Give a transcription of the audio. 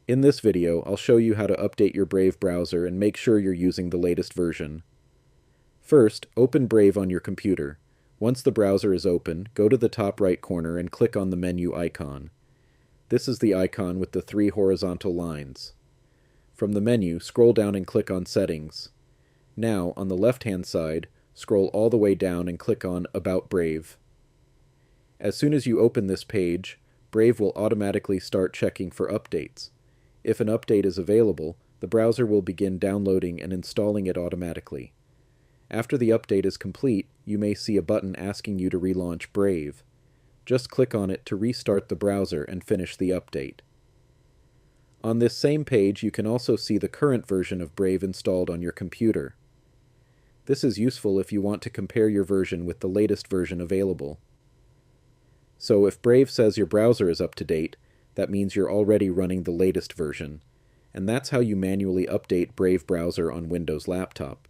In this video, I'll show you how to update your Brave browser and make sure you're using the latest version. First, open Brave on your computer. Once the browser is open, go to the top right corner and click on the menu icon. This is the icon with the 3 horizontal lines. From the menu, scroll down and click on Settings. Now, on the left-hand side, scroll all the way down and click on About Brave. As soon as you open this page, Brave will automatically start checking for updates. If an update is available, the browser will begin downloading and installing it automatically. After the update is complete, you may see a button asking you to relaunch Brave. Just click on it to restart the browser and finish the update. On this same page, you can also see the current version of Brave installed on your computer. This is useful if you want to compare your version with the latest version available. So if Brave says your browser is up to date, that means you're already running the latest version. And that's how you manually update Brave browser on Windows laptop.